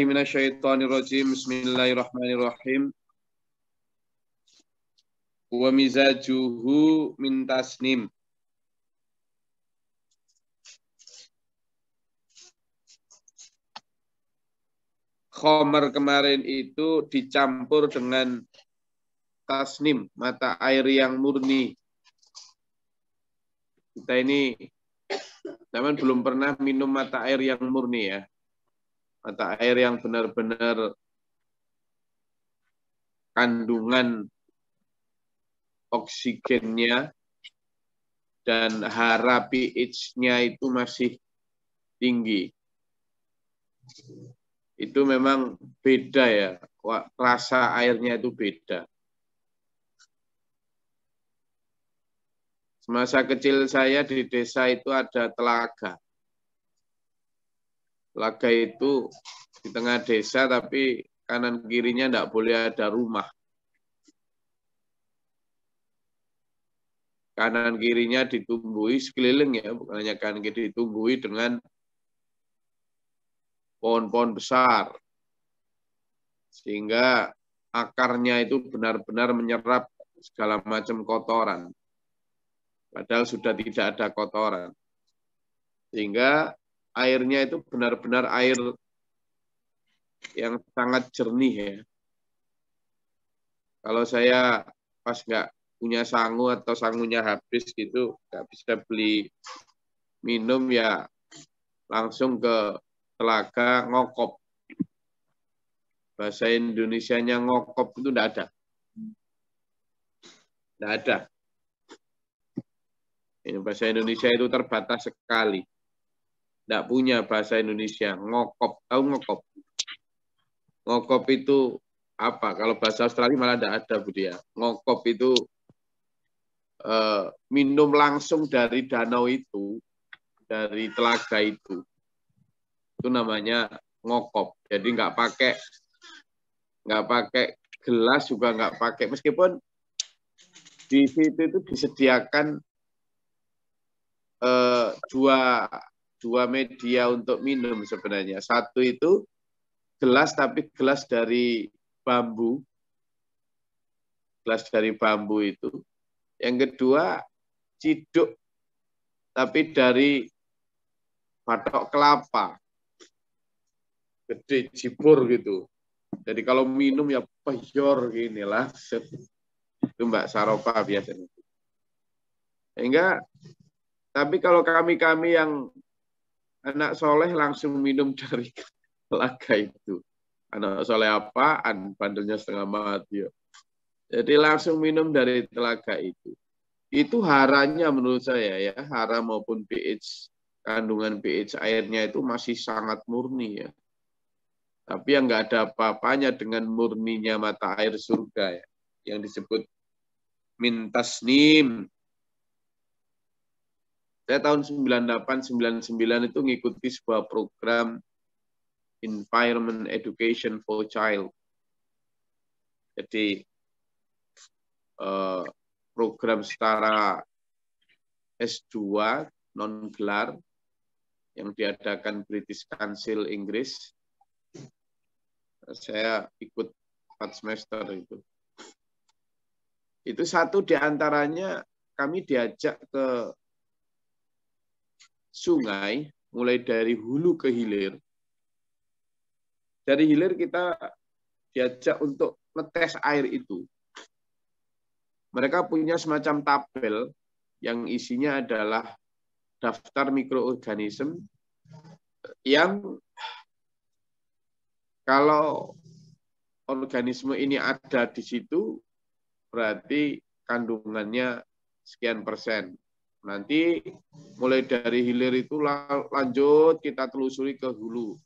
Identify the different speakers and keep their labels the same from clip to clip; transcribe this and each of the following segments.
Speaker 1: Minasyaitonirrajim. Bismillahirrahmanirrahim. Wa mizajuhu min tasnim. Khamar kemarin itu dicampur dengan tasnim, mata air yang murni. Kita ini teman belum pernah minum mata air yang murni ya. Mata air yang benar-benar kandungan oksigennya dan hara pH-nya itu masih tinggi. Itu memang beda ya, rasa airnya itu beda. Semasa kecil saya di desa itu ada telaga. Telaga itu di tengah desa tapi kanan kirinya tidak boleh ada rumah. Kanan kirinya ditumbuhi sekeliling ya, bukan hanya kanan kiri, ditumbuhi dengan pohon-pohon besar. Sehingga akarnya itu benar-benar menyerap segala macam kotoran. Padahal sudah tidak ada kotoran. Sehingga airnya itu benar-benar air yang sangat jernih ya. Kalau saya pas nggak punya sangu atau sangunya habis gitu, nggak bisa beli minum ya langsung ke telaga ngokop. Bahasa Indonesianya ngokop itu nggak ada. Nggak ada. Ini bahasa Indonesia itu terbatas sekali. Nggak punya bahasa Indonesia. Ngokop. Tahu ngokop? Ngokop itu apa? Kalau bahasa Australia malah nggak ada, Bu Dia. Ngokop itu minum langsung dari danau itu, dari telaga itu. Itu namanya ngokop. Jadi nggak pakai gelas juga nggak pakai. Meskipun di situ itu disediakan dua media untuk minum sebenarnya. Satu itu gelas, tapi gelas dari bambu. Gelas dari bambu itu. Yang kedua, ciduk, tapi dari batok kelapa. Gede, jibur gitu. Jadi kalau minum ya peyor gini lah. Itu Mbak Saropa biasanya. Sehingga, tapi kalau kami yang anak soleh langsung minum dari telaga itu. Anak soleh apaan? Bandelnya setengah mati. Jadi langsung minum dari telaga itu. Itu haranya menurut saya ya, hara maupun pH, kandungan pH airnya itu masih sangat murni ya. Tapi yang nggak ada apa-apanya dengan murninya mata air surga ya, yang disebut min tasnim. Saya tahun 98-99 itu ngikuti sebuah program Environment Education for Child. Jadi program setara S2 non-gelar yang diadakan British Council Inggris. Saya ikut 4 semester itu. Itu satu di antaranya kami diajak ke sungai, mulai dari hulu ke hilir. Dari hilir kita diajak untuk ngetes air itu. Mereka punya semacam tabel yang isinya adalah daftar mikroorganisme yang kalau organisme ini ada di situ, berarti kandungannya sekian persen. Nanti mulai dari hilir itu lanjut kita telusuri ke hulu.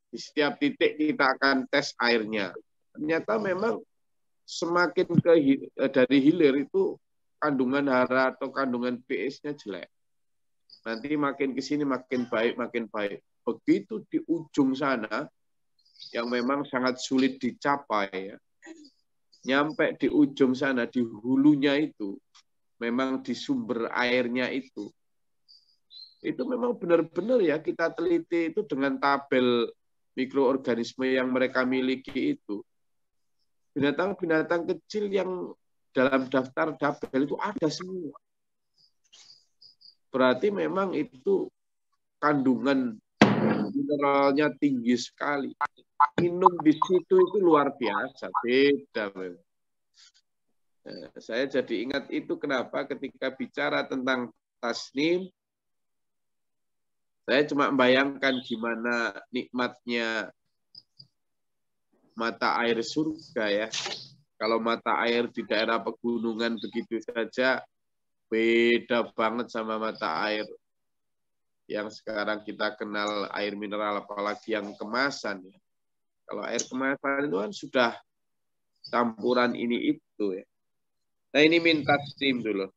Speaker 1: Di setiap titik kita akan tes airnya. Ternyata memang semakin dari hilir itu kandungan hara atau kandungan pH-nya jelek. Nanti makin ke sini makin baik, makin baik. Begitu di ujung sana, yang memang sangat sulit dicapai, ya. Nyampe di ujung sana, di hulunya itu, memang di sumber airnya itu memang benar-benar ya kita teliti itu dengan tabel mikroorganisme yang mereka miliki itu, binatang-binatang kecil yang dalam daftar Dabel itu ada semua. Berarti memang itu kandungan mineralnya tinggi sekali. Minum di situ itu luar biasa, beda memang. Saya jadi ingat itu kenapa ketika bicara tentang tasnim, saya cuma membayangkan gimana nikmatnya mata air surga ya. Kalau mata air di daerah pegunungan begitu saja, beda banget sama mata air yang sekarang kita kenal air mineral, apalagi yang kemasan. Ya. Kalau air kemasan itu kan sudah campuran ini itu ya. Nah ini minta steam dulu.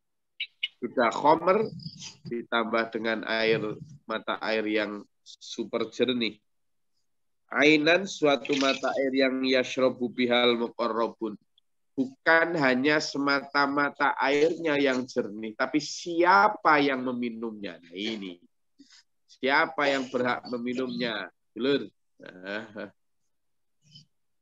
Speaker 1: Sudah khomer ditambah dengan air mata air yang super jernih. Ainan suatu mata air yang yashrobu bihal muqarrabun. Bukan hanya semata-mata airnya yang jernih, tapi siapa yang meminumnya. Nah ini. Siapa yang berhak meminumnya? Dulur.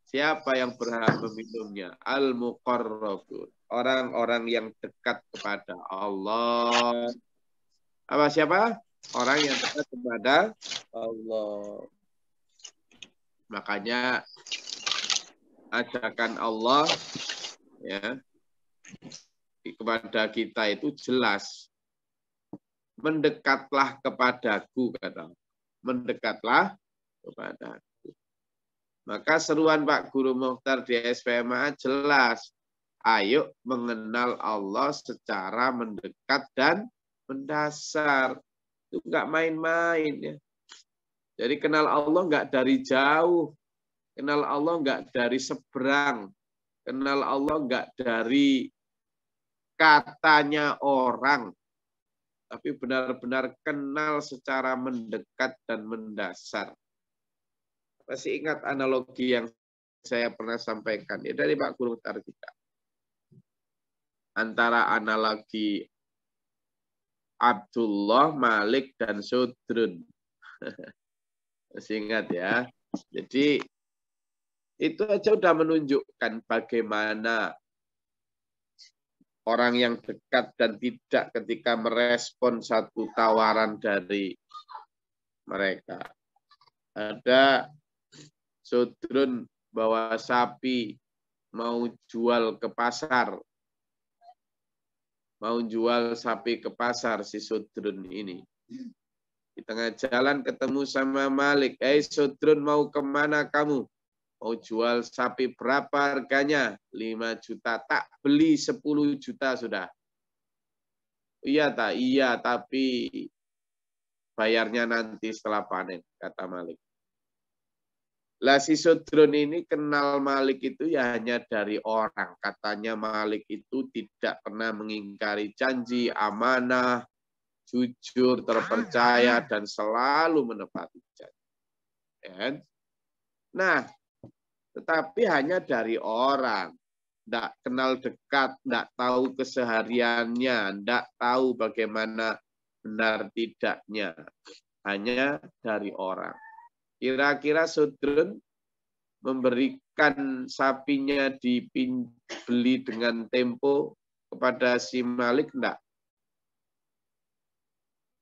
Speaker 1: Siapa yang berhak meminumnya? Al-muqarrabun. Orang-orang yang dekat kepada Allah. Apa siapa? Orang yang dekat kepada Allah. Makanya ajakan Allah ya kepada kita itu jelas. Mendekatlah kepadaku, kata. Mendekatlah kepadaku. Maka seruan Pak Guru Mokhtar di SPMA jelas. Ayo mengenal Allah secara mendekat dan mendasar. Itu nggak main-main ya. Jadi kenal Allah nggak dari jauh. Kenal Allah nggak dari seberang. Kenal Allah nggak dari katanya orang. Tapi benar-benar kenal secara mendekat dan mendasar. Masih ingat analogi yang saya pernah sampaikan ya dari Pak Guru Mokhtar kita. Antara analogi Abdullah, Malik, dan Sudrun. Masih ingat ya. Jadi itu aja udah menunjukkan bagaimana orang yang dekat dan tidak ketika merespon satu tawaran dari mereka. Ada Sudrun bawa sapi mau jual ke pasar. Mau jual sapi ke pasar si Sudrun ini. Di tengah jalan ketemu sama Malik. Sudrun mau kemana kamu? Mau jual sapi berapa harganya? 5 juta. Tak beli 10 juta sudah. Iya tak? Iya tapi bayarnya nanti setelah panen, kata Malik. Lah si Sudrun ini kenal Malik itu ya hanya dari orang. Katanya Malik itu tidak pernah mengingkari janji, amanah, jujur, terpercaya, dan selalu menepati janji. Ya. Nah, tetapi hanya dari orang. Tidak kenal dekat, tidak tahu kesehariannya, tidak tahu bagaimana benar tidaknya. Hanya dari orang. Kira-kira Sudrun memberikan sapinya dibeli dengan tempo kepada si Malik enggak?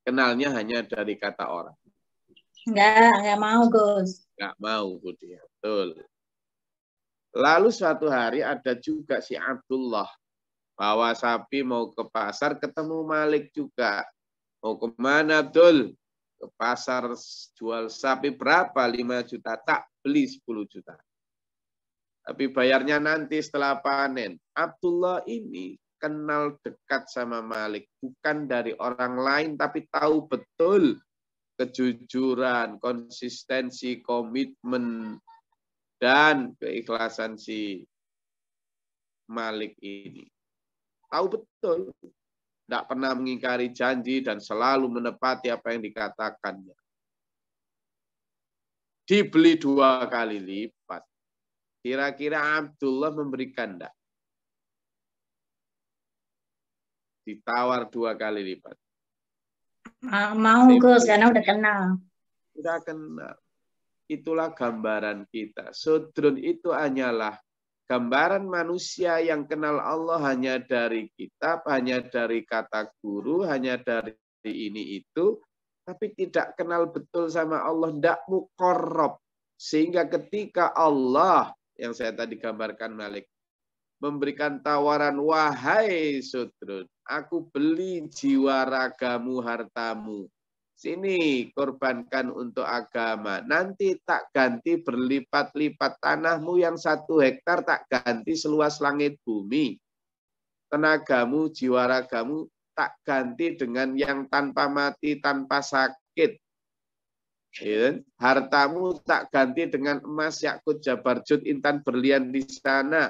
Speaker 1: Kenalnya hanya dari kata orang.
Speaker 2: Enggak mau, Gus.
Speaker 1: Enggak mau, Budi. Betul. Lalu suatu hari ada juga si Abdullah bawa sapi mau ke pasar, ketemu Malik juga. Mau kemana, Abdul? Ke pasar jual sapi berapa? 5 juta. Tak beli 10 juta. Tapi bayarnya nanti setelah panen. Abdullah ini kenal dekat sama Malik. Bukan dari orang lain, tapi tahu betul kejujuran, konsistensi, komitmen, dan keikhlasan si Malik ini. Tahu betul. Tidak pernah mengingkari janji dan selalu menepati apa yang dikatakannya. Dibeli 2 kali lipat. Kira-kira Abdullah memberikan enggak? Ditawar 2 kali lipat.
Speaker 2: Mau, Gus, karena udah kenal.
Speaker 1: Udah kenal. itulah gambaran kita. Sudrun itu hanyalah gambaran manusia yang kenal Allah hanya dari kitab, hanya dari kata guru, hanya dari ini itu, tapi tidak kenal betul sama Allah, tidak muqarrab. Sehingga ketika Allah, yang saya tadi gambarkan Malik, memberikan tawaran, wahai Sudrun, aku beli jiwa ragamu, hartamu. Sini korbankan untuk agama. Nanti tak ganti berlipat-lipat tanahmu yang 1 hektar, tak ganti seluas langit bumi. Tenagamu, jiwa ragamu tak ganti dengan yang tanpa mati, tanpa sakit. Hartamu tak ganti dengan emas, yakut, jabarjut, intan, berlian di sana.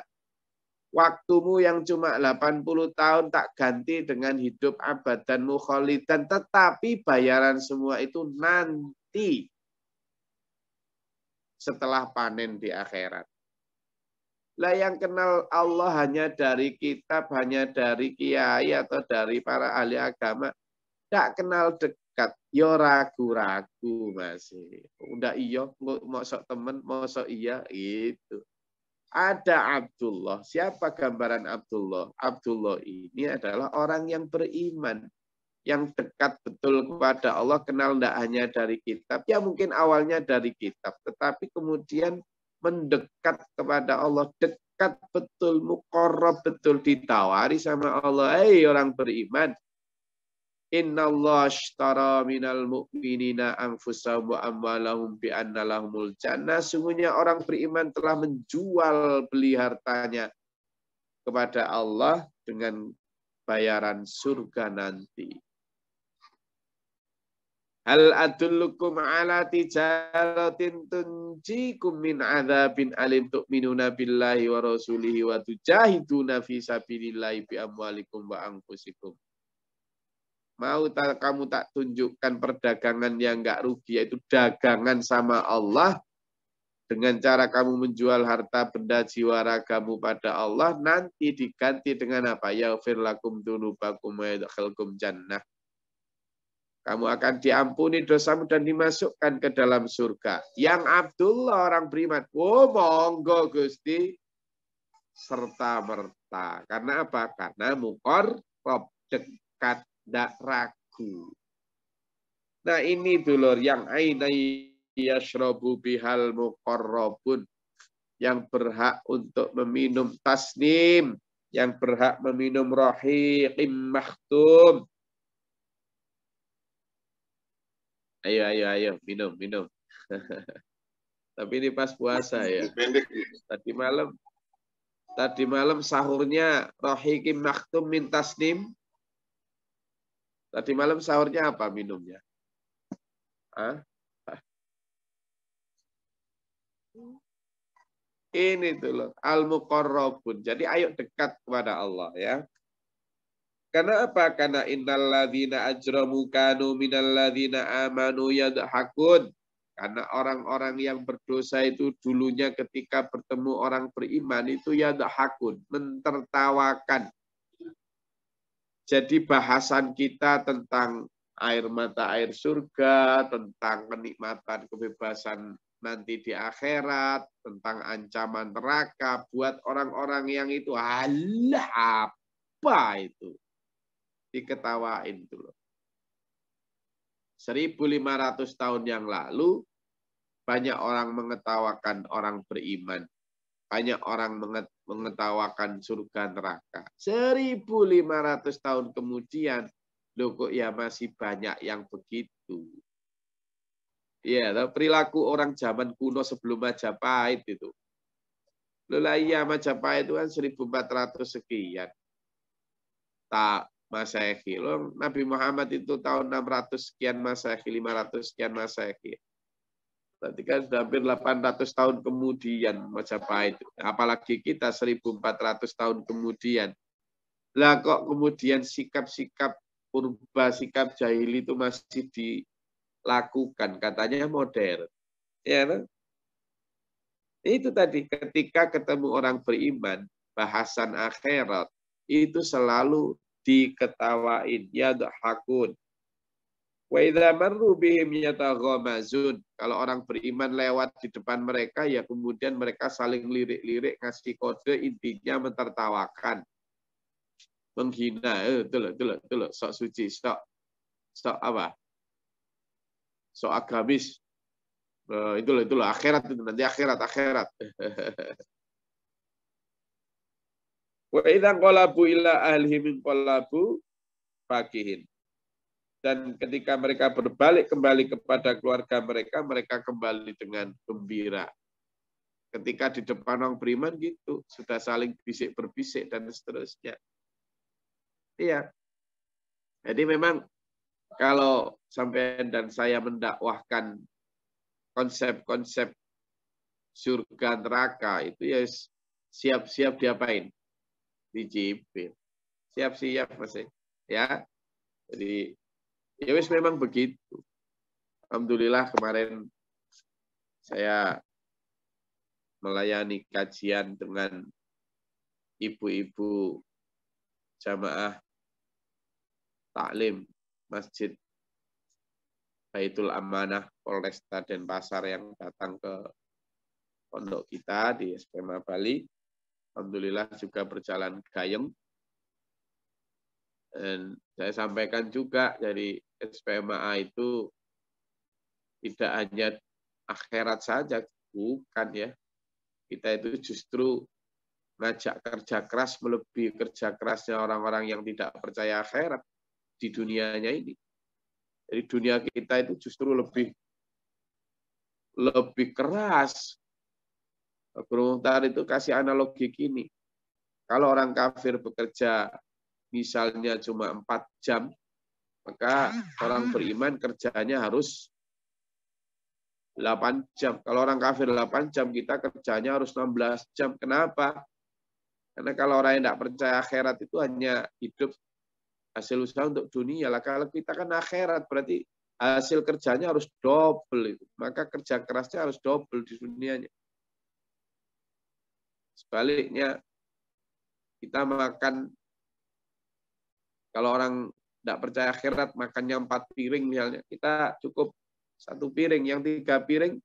Speaker 1: Waktumu yang cuma 80 tahun tak ganti dengan hidup abadan mukhalidan, tetapi bayaran semua itu nanti setelah panen di akhirat. Lah yang kenal Allah hanya dari kitab, hanya dari kiai atau dari para ahli agama, tak kenal dekat, yo ragu-ragu masih. Udah iya, mosok temen, mosok iya, itu. Ada Abdullah. Siapa gambaran Abdullah? Abdullah ini adalah orang yang beriman. Yang dekat betul kepada Allah. Kenal tidak hanya dari kitab. Ya mungkin awalnya dari kitab. Tetapi kemudian mendekat kepada Allah. Dekat betul. Muqarrab betul. Ditawari sama Allah. Hei orang beriman. Innallaha ashtara minal mu'minina anfusahum wa amwalahum bi anna lahumul jannah. Sungguhnya orang beriman telah menjual beli hartanya kepada Allah dengan bayaran surga nanti. Hal adullukum ala tijaratin tunjikum min adzabin alim tu'minuna billahi wa rasulihi wa tujahiduna fi sabilillahi bi amwalikum wa anfusikum. Mau kamu tak tunjukkan perdagangan yang enggak rugi, yaitu dagangan sama Allah, dengan cara kamu menjual harta benda jiwa ragamu pada Allah, nanti diganti dengan apa? Yaghfir lakum dzunubakum wa yadkhilkum jannah. Kamu akan diampuni dosamu dan dimasukkan ke dalam surga. Yang Abdullah orang beriman, oh monggo Gusti, serta merta. Karena apa? Karena muqarrab, dekat, tidak ragu. Nah ini dulur yang ainai yashrabu bihal muqarrabun, yang berhak untuk meminum tasnim, yang berhak meminum rahiqim makhtum. Ayo, minum. Tapi ini pas puasa ya. Tadi malam sahurnya rahiqim makhtum min tasnim. Tadi malam sahurnya apa minumnya? Ini tuh loh, al-muqarrabun. Jadi ayo dekat kepada Allah ya. Karena apa? Karena innal ladzina ajramu kanu minal ladzina amanu yadhakun. Karena orang-orang yang berdosa itu dulunya ketika bertemu orang beriman itu yadhakun, mentertawakan. Jadi bahasan kita tentang air mata air surga, tentang kenikmatan kebebasan nanti di akhirat, tentang ancaman neraka buat orang-orang yang itu alah apa itu diketawain dulu. 1500 tahun yang lalu banyak orang mengetawakan orang beriman. Banyak orang mengetawakan surga neraka. 1500 tahun kemudian, loh kok ya masih banyak yang begitu. Ya, perilaku orang zaman kuno sebelum Majapahit itu. Loh lah iya, Majapahit itu kan 1400 sekian. Tak Masehi. Loh, Nabi Muhammad itu tahun 600 sekian Masehi, 500 sekian Masehi. Berarti kan sudah hampir 800 tahun kemudian Majapahit. Apalagi kita 1400 tahun kemudian. Lah kok kemudian sikap-sikap purba, sikap jahili itu masih dilakukan. Katanya modern. Ya, kan? Itu tadi ketika ketemu orang beriman, bahasan akhirat, itu selalu diketawain. Yadhakun. Wa idza marru bihim yataghamazun. Kalau orang beriman lewat di depan mereka, ya kemudian mereka saling lirik-lirik, ngasih kode, intinya mentertawakan, menghina. Tuh, sok suci, sok apa? Sok agamis. Itulah akhirat itu nanti akhirat. Wa idza qalabu ila ahlihim qalabu fakihin. Dan ketika mereka berbalik kembali kepada keluarga mereka, mereka kembali dengan gembira. Ketika di depan orang beriman gitu, sudah saling bisik-berbisik dan seterusnya. Iya. Jadi memang kalau sampai dan saya mendakwahkan konsep-konsep surga neraka itu ya siap-siap diapain? Dicipin. Siap-siap masih. Ya. Jadi ya wis memang begitu. Alhamdulillah kemarin saya melayani kajian dengan ibu-ibu jamaah taklim Masjid Baitul Amanah Polresta Denpasar yang datang ke pondok kita di SPMA Bali. Alhamdulillah juga berjalan gayeng. Dan saya sampaikan juga dari SPMA itu tidak hanya akhirat saja, bukan ya. Kita itu justru ngajak kerja keras melebihi kerja kerasnya orang-orang yang tidak percaya akhirat di dunianya ini. Jadi dunia kita itu justru lebih keras. Guru Muhtar itu kasih analogi gini. Kalau orang kafir bekerja misalnya cuma 4 jam, maka orang beriman kerjanya harus 8 jam. Kalau orang kafir 8 jam, kita kerjanya harus 16 jam. Kenapa? Karena kalau orang yang tidak percaya akhirat itu hanya hidup hasil usaha untuk dunia. Lah kalau kita kan akhirat, berarti hasil kerjanya harus double. Maka kerja kerasnya harus double di dunianya. Sebaliknya, kita makan, kalau orang tidak percaya akhirat, makannya 4 piring misalnya. Kita cukup 1 piring, yang 3 piring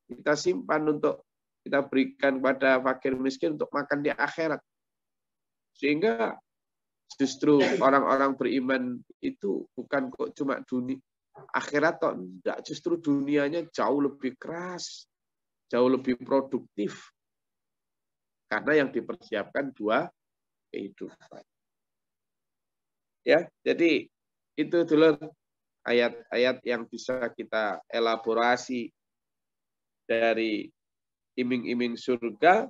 Speaker 1: kita simpan untuk kita berikan pada fakir miskin untuk makan di akhirat. Sehingga justru orang-orang beriman itu bukan kok cuma dunia akhirat, kok enggak, justru dunianya jauh lebih keras, jauh lebih produktif. Karena yang dipersiapkan 2 kehidupan. Ya, jadi itu dulu ayat-ayat yang bisa kita elaborasi dari iming-iming surga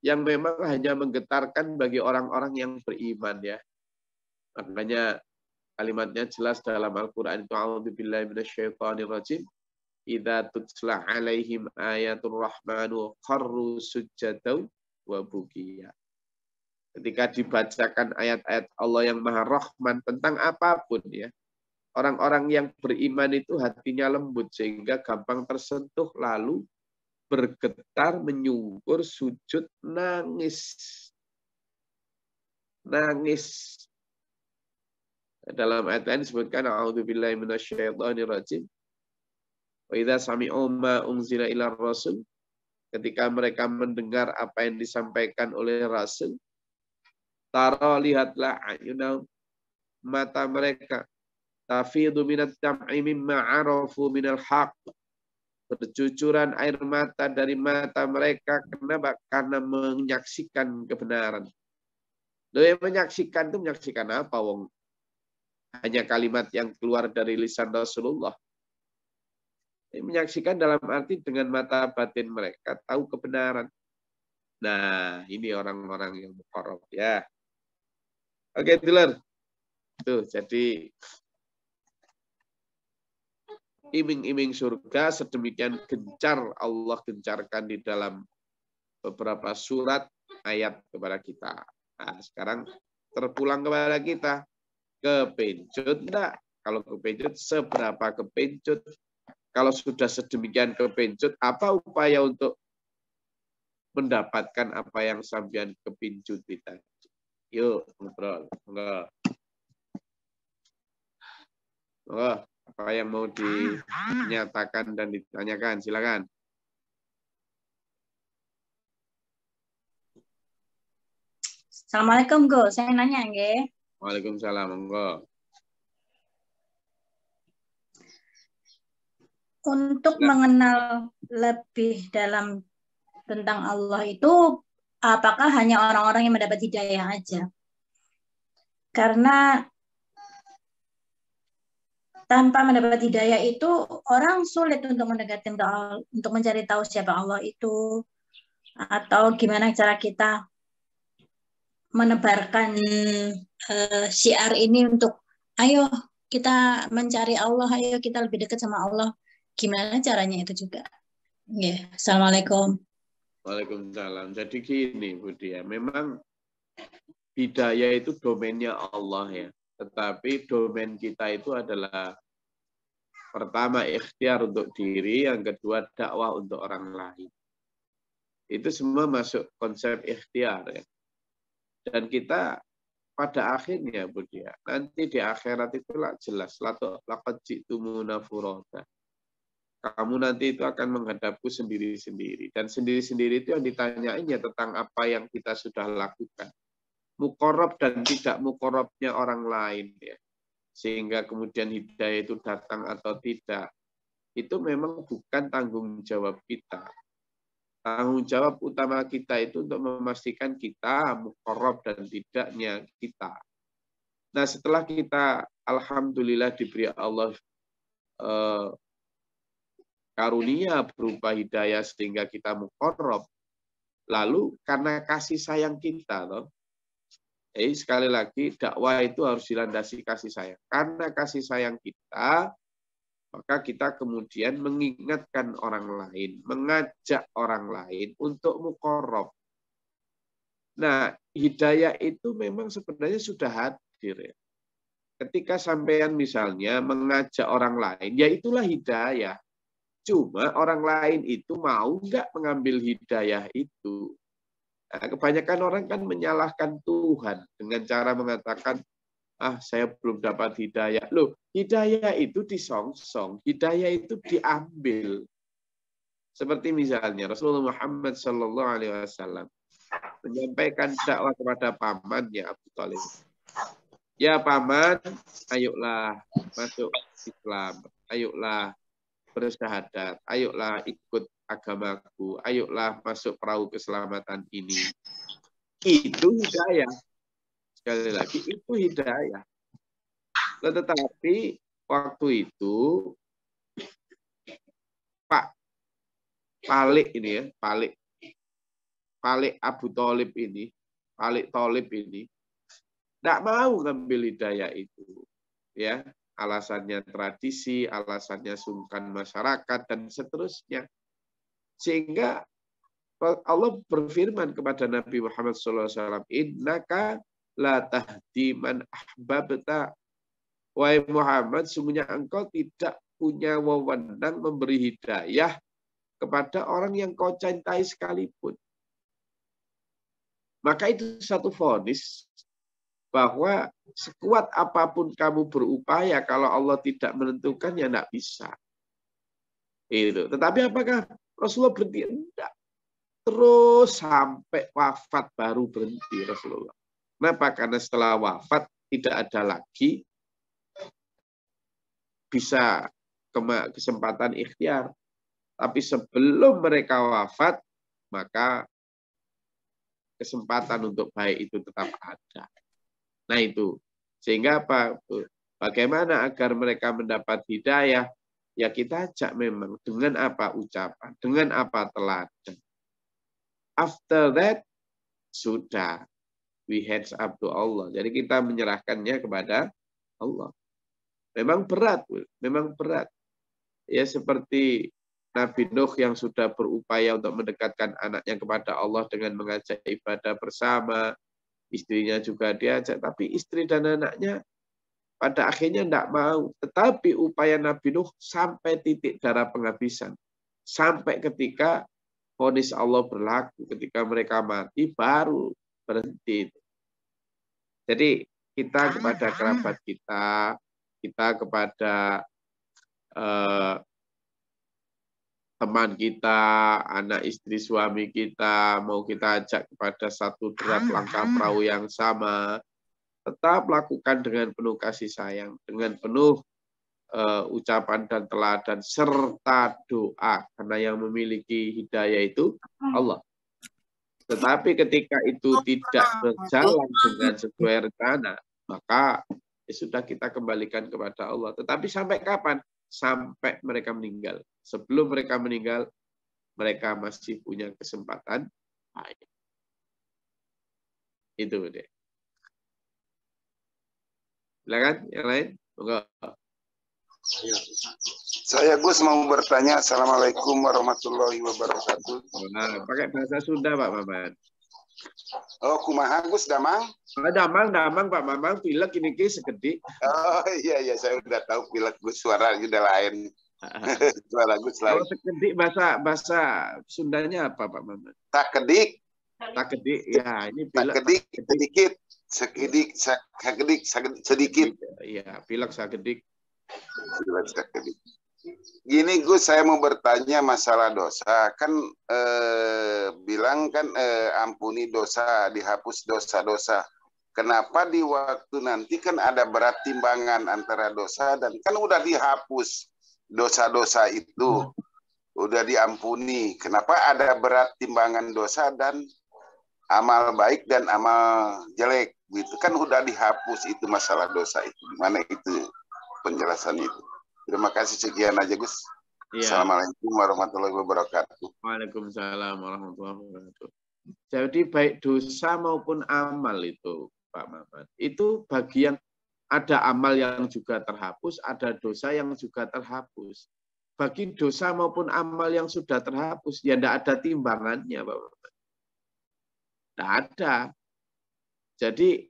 Speaker 1: yang memang hanya menggetarkan bagi orang-orang yang beriman ya. Makanya kalimatnya jelas dalam Al-Qur'an itu a'udzubillahi minasyaitonirrajim. Idza tutla 'alaihim ayatul rahmanu kharru sujjatan wa bukiya. Ketika dibacakan ayat-ayat Allah yang Maha Rahman tentang apapun ya, orang-orang yang beriman itu hatinya lembut sehingga gampang tersentuh, lalu bergetar, menyungkur, sujud, nangis. Nangis. Dalam ayat lain disebutkan a'udzubillahi minasyaitonirrajim. Wa idza sami'u ma unzila ila rasul, ketika mereka mendengar apa yang disampaikan oleh Rasul, tara lihatlah ayunahum, mata mereka, tafidu minat dam'i mimma arafu minal haq, bercucuran air mata dari mata mereka. Kenapa? Karena menyaksikan kebenaran. Loh, yang menyaksikan itu menyaksikan apa, wong? Hanya kalimat yang keluar dari lisan Rasulullah. Menyaksikan dalam arti dengan mata batin mereka tahu kebenaran. Nah, ini orang-orang yang muqarrab ya. Oke, Dilar. Tuh, jadi iming-iming surga sedemikian gencar Allah gencarkan di dalam beberapa surat ayat kepada kita. Nah, sekarang terpulang kepada kita. Kepencut enggak? Kalau kepencut, seberapa kepencut? Kalau sudah sedemikian kepencut, apa upaya untuk mendapatkan apa yang sampean kepincuti tadi? Yuk, ngobrol. Oh, apa yang mau dinyatakan dan ditanyakan? Silakan.
Speaker 2: Assalamualaikum, Go. Saya nanya, nggih.
Speaker 1: Waalaikumsalam. Monggo.
Speaker 2: Untuk
Speaker 1: Silakan.
Speaker 2: mengenal lebih dalam tentang Allah itu, apakah hanya orang-orang yang mendapat hidayah aja? Karena tanpa mendapat hidayah itu orang sulit untuk mendekatkan ke Allah, untuk mencari tahu siapa Allah itu, atau gimana cara kita menebarkan syiar ini untuk ayo kita mencari Allah, ayo kita lebih dekat sama Allah. Gimana caranya itu juga? Ya, Assalamualaikum.
Speaker 1: Waalaikumsalam. Jadi gini, Budi ya, memang hidayah itu domainnya Allah ya. Tetapi domain kita itu adalah pertama ikhtiar untuk diri, yang kedua dakwah untuk orang lain. Itu semua masuk konsep ikhtiar ya. Dan kita pada akhirnya, Budi ya, nanti di akhirat itu jelas, laqad ji'tumuna furada. Kamu nanti itu akan menghadapku sendiri-sendiri. Dan sendiri-sendiri itu yang ditanyain ya tentang apa yang kita sudah lakukan. Muqarrab dan tidak muqarrabnya orang lain. Ya. Sehingga kemudian hidayah itu datang atau tidak. Itu memang bukan tanggung jawab kita. Tanggung jawab utama kita itu untuk memastikan kita muqarrab dan tidaknya kita. Nah setelah kita alhamdulillah diberi Allah karunia berupa hidayah sehingga kita muqarrab. Lalu karena kasih sayang kita, loh. Jadi sekali lagi dakwah itu harus dilandasi kasih sayang. Karena kasih sayang kita, maka kita kemudian mengingatkan orang lain, mengajak orang lain untuk muqarrab. Nah, hidayah itu memang sebenarnya sudah hadir ya. Ketika sampean misalnya mengajak orang lain, ya itulah hidayah. Cuma orang lain itu mau nggak mengambil hidayah itu. Nah, kebanyakan orang kan menyalahkan Tuhan dengan cara mengatakan, saya belum dapat hidayah. Loh, hidayah itu disongsong, hidayah itu diambil. Seperti misalnya Rasulullah Muhammad SAW menyampaikan dakwah kepada pamannya Abu Thalib. Ya paman, ayolah masuk Islam, ayolah bersyahadat, ayolah ikut agamaku, ayolah masuk perahu keselamatan ini. Itu hidayah. Sekali lagi, itu hidayah. Tetapi waktu itu, Pak Palik ini ya, Palik Abu Thalib ini, Palik Thalib ini, tidak mau ngambil hidayah itu. Ya, alasannya tradisi, alasannya sungkan masyarakat, dan seterusnya. Sehingga Allah berfirman kepada Nabi Muhammad SAW, innaka la tahdi man ahbabta. Wahai Muhammad, sungguhnya engkau tidak punya wewenang memberi hidayah kepada orang yang kau cintai sekalipun. Maka itu satu vonis bahwa sekuat apapun kamu berupaya, kalau Allah tidak menentukan ya tidak bisa. Itu. Tetapi apakah Rasulullah berhenti? Tidak. Terus sampai wafat baru berhenti Rasulullah. Kenapa? Karena setelah wafat tidak ada lagi bisa kesempatan ikhtiar. Tapi sebelum mereka wafat, maka kesempatan untuk baik itu tetap ada. Nah itu. Sehingga apa? Bagaimana agar mereka mendapat hidayah? Ya kita ajak memang. Dengan apa ucapan? Dengan apa teladan? After that, sudah. We hands up to Allah. Jadi kita menyerahkannya kepada Allah. Memang berat. Memang berat. Ya seperti Nabi Nuh yang sudah berupaya untuk mendekatkan anaknya kepada Allah dengan mengajak ibadah bersama. Istrinya juga diajak. Tapi istri dan anaknya pada akhirnya tidak mau. Tetapi upaya Nabi Nuh sampai titik darah penghabisan. Sampai ketika vonis Allah berlaku. Ketika mereka mati baru berhenti. Jadi kita kepada kerabat kita kita kepada teman kita, anak istri suami kita, mau kita ajak kepada satu derap langkah perahu yang sama, tetap lakukan dengan penuh kasih sayang, dengan penuh ucapan dan teladan, serta doa. Karena yang memiliki hidayah itu Allah. Tetapi ketika itu tidak berjalan dengan sesuai rencana, maka ya sudah kita kembalikan kepada Allah. Tetapi sampai kapan? Sampai mereka meninggal. Sebelum mereka meninggal, mereka masih punya kesempatan lain. Itu deh. Silakan yang lain. Enggak.
Speaker 3: Saya Gus mau bertanya. Assalamualaikum warahmatullahi wabarakatuh.
Speaker 1: Nah, pakai bahasa Sunda Pak Maman.
Speaker 3: Oh, kumaha Gus Damang?
Speaker 1: Damang Pak Maman, pilek ini segede.
Speaker 3: Oh iya saya udah tahu pilek Gus, suara udah lain. Suara Gus lain.
Speaker 1: Kalau segede bahasa Sundanya apa Pak Maman?
Speaker 3: Tak kedik.
Speaker 1: Ya, ini pilek.
Speaker 3: Sedikit. Sedikit.
Speaker 1: Iya, pilek sakedik.
Speaker 3: Gini Gus, saya mau bertanya masalah dosa. Kan bilang kan ampuni dosa, dihapus dosa-dosa. Kenapa di waktu nanti kan ada berat timbangan antara dosa dan kan udah dihapus dosa-dosa itu, udah diampuni. Kenapa ada berat timbangan dosa dan amal baik dan amal jelek? Gitu kan udah dihapus itu masalah dosa itu. Gimana itu penjelasan itu? Terima kasih, sekian aja Gus. Ya. Assalamualaikum warahmatullahi wabarakatuh.
Speaker 1: Waalaikumsalam warahmatullahi wabarakatuh. Jadi baik dosa maupun amal itu Pak Maman, itu bagian ada amal yang juga terhapus, ada dosa yang juga terhapus. Bagi dosa maupun amal yang sudah terhapus, ya tidak ada timbangannya Pak Maman. Tidak ada. Jadi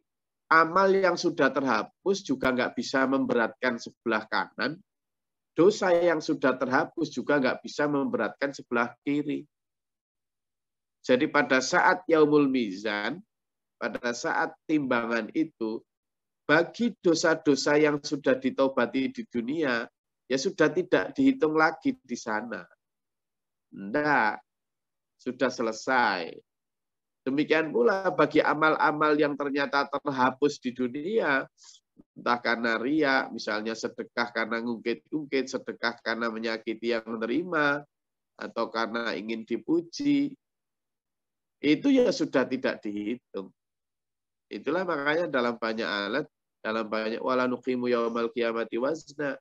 Speaker 1: amal yang sudah terhapus juga nggak bisa memberatkan sebelah kanan. Dosa yang sudah terhapus juga nggak bisa memberatkan sebelah kiri. Jadi pada saat yaumul mizan, pada saat timbangan itu, bagi dosa-dosa yang sudah ditobati di dunia, ya sudah tidak dihitung lagi di sana. Tidak, sudah selesai. Demikian pula bagi amal-amal yang ternyata terhapus di dunia, entah karena ria, misalnya sedekah karena ngungkit-ngungkit, sedekah karena menyakiti yang menerima, atau karena ingin dipuji, itu ya sudah tidak dihitung. Itulah makanya dalam banyak alat, dalam banyak wala nuqimu yaumal qiyamati wazna.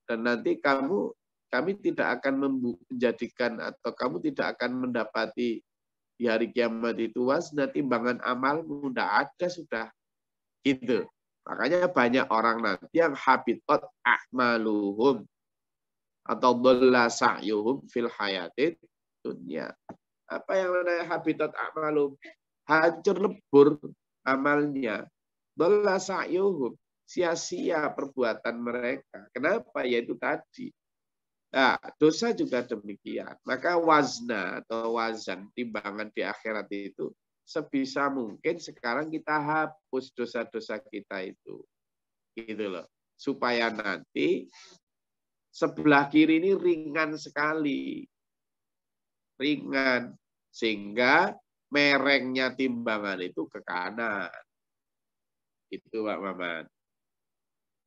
Speaker 1: Dan nanti kami tidak akan menjadikan atau kamu tidak akan mendapati di hari kiamat itu wazna, timbangan amalmu, tidak ada sudah. Gitu. Makanya banyak orang nanti yang habitat a'maluhum atau dhalla sa'yuhum fil hayatid dunya. Apa yang namanya habitat a'maluhum? Hancur lebur amalnya. Dhalla sa'yuhum, sia-sia perbuatan mereka. Kenapa? Yaitu tadi. Nah, dosa juga demikian. Maka wazna atau wazan, timbangan di akhirat itu, sebisa mungkin sekarang kita hapus dosa-dosa kita itu. Gitu loh. Supaya nanti sebelah kiri ini ringan sekali. Ringan. Sehingga merengnya timbangan itu ke kanan. Itu Pak Maman.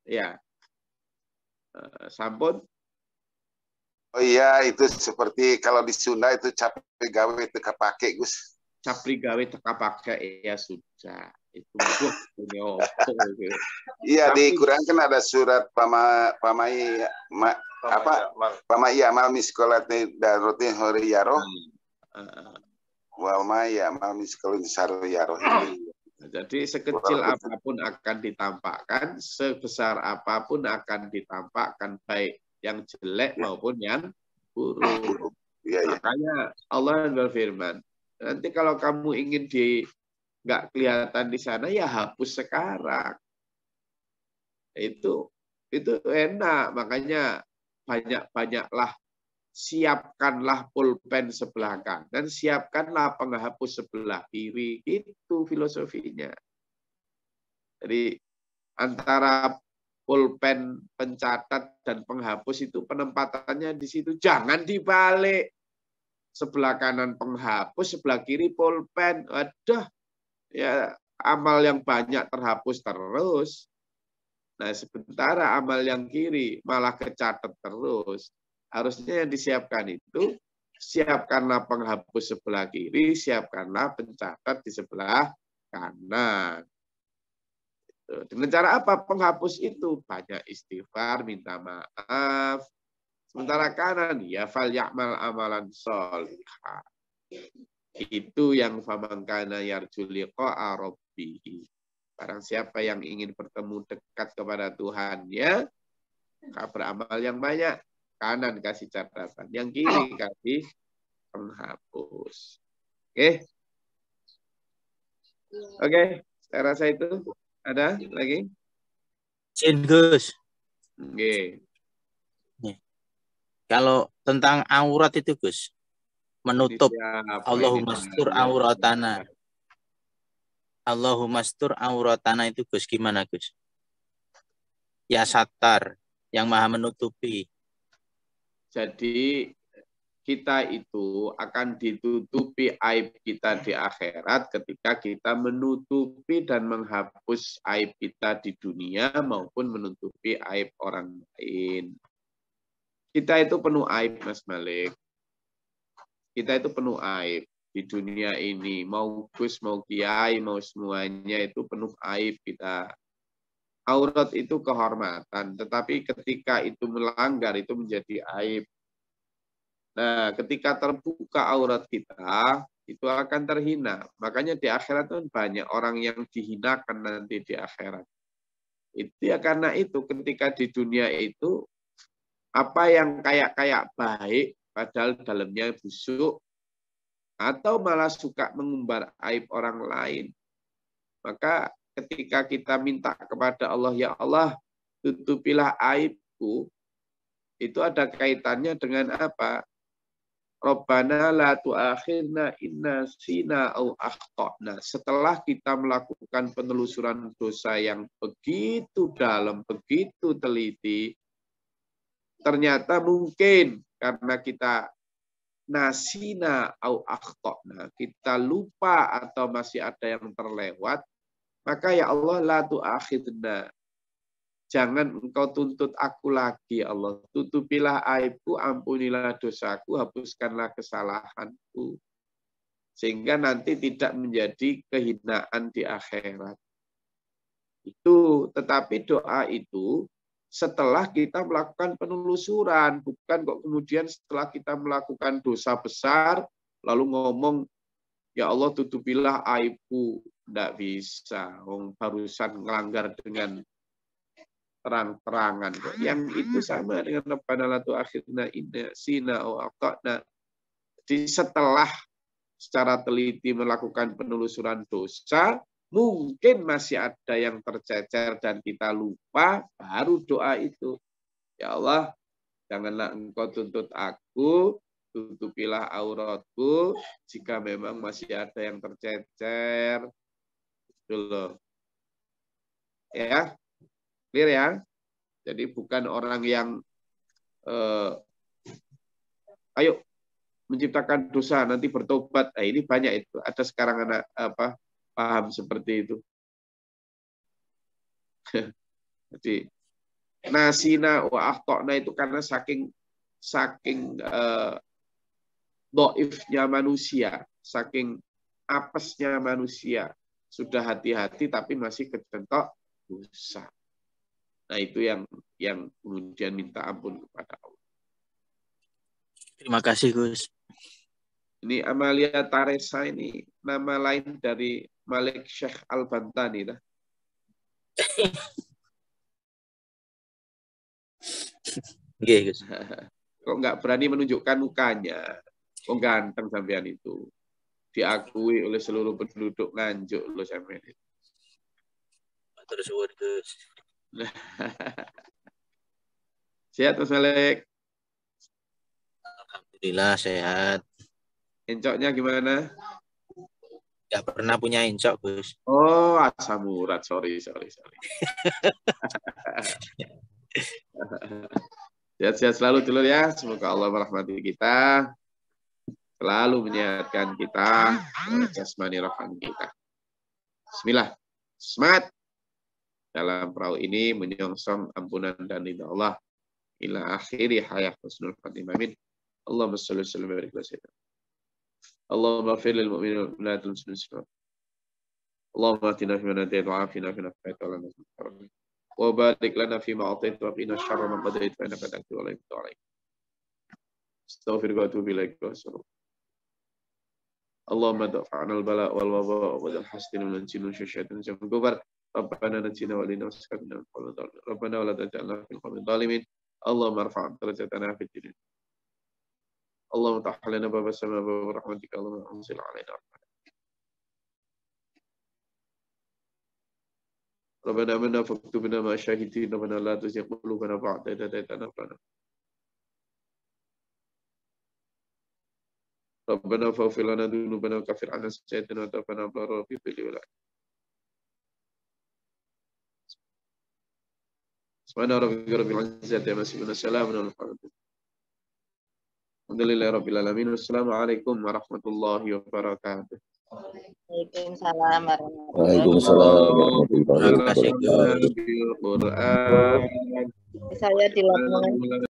Speaker 1: Ya. Sampun.
Speaker 3: Oh iya, itu seperti kalau di Sunda itu capri gawe teka pakai Gus.
Speaker 1: Capri gawe teka pakai ya sudah. Itu
Speaker 3: iya, di Quran kan ada surat pamai amal miskolati daroti horiyaro. Wal ma ya amal miskolati sariyaro.
Speaker 1: Jadi sekecil apapun akan ditampakkan, sebesar apapun akan ditampakkan, baik yang jelek maupun yang buruk. Ya. Makanya Allah berfirman, nanti kalau kamu ingin nggak kelihatan di sana, ya hapus sekarang. Itu enak, makanya banyak-banyaklah siapkanlah pulpen sebelah kanan, siapkanlah penghapus sebelah kiri. Itu filosofinya. Jadi antara pulpen pencatat dan penghapus itu penempatannya di situ. Jangan dibalik. Sebelah kanan penghapus, sebelah kiri pulpen. Waduh, ya amal yang banyak terhapus terus. Nah, sementara amal yang kiri malah kecatat terus. Harusnya yang disiapkan itu, siapkanlah penghapus sebelah kiri, siapkanlah pencatat di sebelah kanan. Dengan cara apa penghapus itu? Banyak istighfar, minta maaf. Sementara kanan, ya fal ya'mal amalan sholihah. Itu yang faman kana yarju liqa'a rabbih. Barang siapa yang ingin bertemu dekat kepada Tuhannya, maka beramal yang banyak. Kanan kasih catatan, yang kiri kasih penghapus. Oke? Oke, saya rasa itu. Ada lagi?
Speaker 4: Sin Gus.
Speaker 1: Oke.
Speaker 4: Kalau tentang aurat itu Gus, menutup Allahumma
Speaker 1: Ini
Speaker 4: stur auratana. Allahumma stur auratana itu Gus gimana Gus? Ya Sattar, yang maha menutupi.
Speaker 1: Jadi kita itu akan ditutupi aib kita di akhirat ketika kita menutupi dan menghapus aib kita di dunia maupun menutupi aib orang lain. Kita itu penuh aib, Mas Malik. Kita itu penuh aib di dunia ini. Mau Gus, mau Kiai, mau semuanya itu penuh aib kita. Aurat itu kehormatan, tetapi ketika itu melanggar itu menjadi aib. Nah, ketika terbuka aurat kita, itu akan terhina. Makanya di akhirat itu banyak orang yang dihinakan nanti di akhirat. Itu ya karena itu ketika di dunia itu apa yang kayak baik padahal dalamnya busuk atau malah suka mengumbar aib orang lain. Maka ketika kita minta kepada Allah, ya Allah, tutupilah aibku, itu ada kaitannya dengan apa? Rabbana la tu'akhirna inna sina au akhtana. Setelah kita melakukan penelusuran dosa yang begitu dalam, begitu teliti, ternyata mungkin karena kita nasina au akhtana, kita lupa atau masih ada yang terlewat, maka ya Allah la tu'akhirna. Jangan engkau tuntut aku lagi, Allah. Tutupilah aibku, ampunilah dosaku, hapuskanlah kesalahanku. Sehingga nanti tidak menjadi kehinaan di akhirat. Itu, tetapi doa itu setelah kita melakukan penelusuran. Bukan kok kemudian setelah kita melakukan dosa besar, lalu ngomong, ya Allah tutupilah aibku. Tidak bisa. Barusan melanggar dengan terang-terangan. Yang itu sama dengan Rabbana la tu'akhirna inna sina au akhtana. Jadi setelah secara teliti melakukan penelusuran dosa, mungkin masih ada yang tercecer dan kita lupa, baru doa itu. Ya Allah, janganlah engkau tuntut aku, tutupilah auratku, jika memang masih ada yang tercecer. Dulu. Ya. Clear ya? Jadi bukan orang yang ayo menciptakan dosa nanti bertobat. Nah, ini banyak itu. Ada sekarang anak paham seperti itu. Jadi nasina wa akhtana itu karena saking dhaifnya manusia, saking apesnya manusia. Sudah hati-hati tapi masih kecentok dosa. Nah, itu yang kemudian minta ampun kepada Allah.
Speaker 4: Terima kasih, Gus.
Speaker 1: Ini Amalia Taresa ini nama lain dari Malik Syekh Al-Bantani.
Speaker 4: Oke, Gus.
Speaker 1: Kok nggak berani menunjukkan mukanya? Kok ganteng sampean itu? Diakui oleh seluruh penduduk Nganjuk loh sampean itu.
Speaker 4: Terus Gus.
Speaker 1: Sehat Mas Malik?
Speaker 4: Alhamdulillah sehat.
Speaker 1: Encoknya gimana?
Speaker 4: Nggak pernah punya incok, Gus.
Speaker 1: Oh, asam urat. Sorry. Sehat-sehat selalu dulu ya. Semoga Allah merahmati kita. Selalu menyehatkan kita. Jasmani rohani kita. Bismillah. Semangat. Dalam perahu ini menyongsong ampunan dan ridha Allah. Ila akhiri hayat husnul khatimah. Amin. Allahumma shalli wa sallim wa barik ala sayyidina. Allahumma ighfir lil mu'minina wal mu'minati wal muslimin. Allahumma atina fi man hadayta wa afina fi man afayta wa lana fi man tawallaita. Wa barik lana fi ma atayta wa qina syarra ma qadayta fa innaka taqdi wa la yuqda alayk. Astaghfiruka wa atubu ilaik. Allahumma dafa'na al-bala wal waba wa dal hasdin min jinni syaitan jam kubar. Rabbana najina wa lina wasqina min qawmin dhalimin. Rabbana wa la taj'alna fil qawmin dhalimin. Allahumma arfa' darajatana fid dunya. Allahumma tahhil lana baba sama baba rahmatika. Allahumma anzil alaina rahmatak. Rabbana amanna faktubna ma syahidin. Rabbana la tuzigh qulubana ba'da idh hadaytana wa hab lana. Rabbana faghfir lana dhunubana wa kaffir 'anna sayyi'atina wa tawaffana ma'al fi kulli wala. Subhana rabbika rabbil izzati amma yasifun. Salamun 'alal mursalin. Alhamdulillahi rabbil alamin. Wassalamualaikum warahmatullahi wabarakatuh.
Speaker 5: Waalaikumsalam warahmatullahi
Speaker 4: Waalaikumsalam warahmatullahi wabarakatuh.
Speaker 1: wabarakatuh.
Speaker 5: Saya di lapangan.